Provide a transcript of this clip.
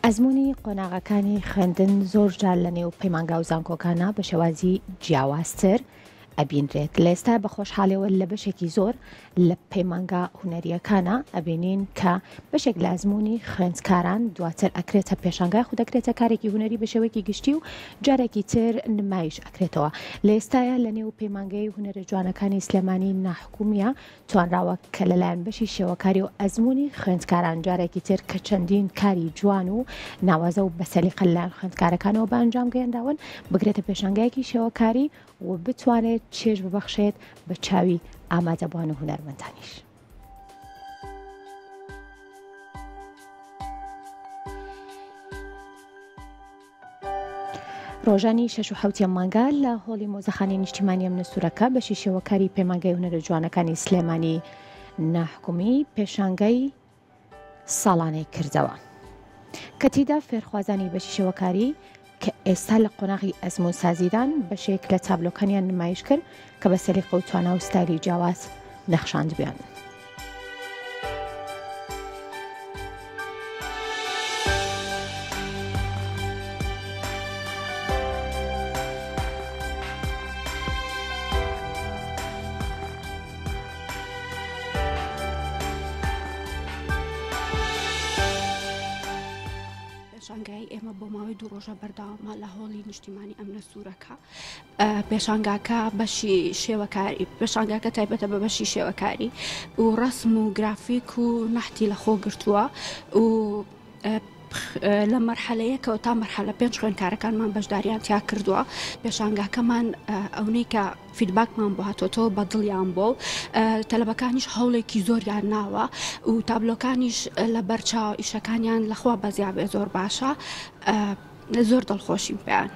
ئەزمموی قۆناغەکانی خوێندن زۆر جار لە نێو پەیمانگا و زانکۆکانە بە شێوازی جیاوازتر ئەبینرێت. لە ئێستا بە خۆشحاڵیەوە لە بەشێکی زۆر لە پەیمانگا هونەریەکانە ئەبینین کە بەشێک لە ئەزمموی خوێندکاران دواتر ئەکرێتە پێشانگای خود دەکرێتە کارێکی هونەری بە شێوەیەکی گشتی و جارێکی تر نمایش ئەکرێتەوە. لە ئێستاە لە نێو پەیمانگای هونەرە جوانەکانی سلێمانی ناحکومیە توانراوە کە لەلایەن بەشی شێوەکاری و ئەزمموی خوێندکاران جارێکی تر کە چەندین کاری جوان و ناوازە و بەسەلیقە لەلایەن خوێندکارەکانەوە بە ئەنجام گەیانداون بگرێتە پێشانگایەکی شێوەکاری و بتوانێت چێژ ببەخشێت بە چاوی ئامادەبوان و هونەرمەندانیش. ڕۆژانی 6 و 7 مانگا لە هۆڵی مۆزەخانەی نیشتیمانی ئەمنە سوورەکە بەشی شێوەکاری پەیمانگای هونەرە جوانەکانی سلێمانی ناحکومی پێشانگای ساڵانەی کردەوە کە تیدا فێرخوازانی بەشی شێوەکاری کە ئێستا لە قۆناغی ئەزممو سازیدان بەشێک لە تابلۆکانیان نمایش کرد کە بە سەلیقە و توانە و ستایلی جیاواز نەخشاند بیان. پێشانگای ئێمە بۆ ماوەی 2 ڕۆژە بەرداوامە لە هۆڵی نیشتیمانی ئەمنە سوورەکە. پێشانگاکە بەشی شێوەکاری پێشانگاکە تایبەتە بە بەشی شێوەکاری و ڕسم و گرافیک و نەحتی لە خۆ گرتووە و لە مەرحەلەیەکەوە تا مەرحەلە 5 خوێندکارەکانمان بەشداریان تیا کردووە. پێشانگاکەمان ئەوەی کە فیدباکمان بۆ هاتۆتەوە بە دڵیان بۆ تەلەبەکانیش هەوڵێکی زۆریان ناوە و تابلۆکانیش لە بەرچاو ئیشەکانیان لەخوا بەزیابێ زۆر باشە، زۆر دڵخۆشیم پێیان.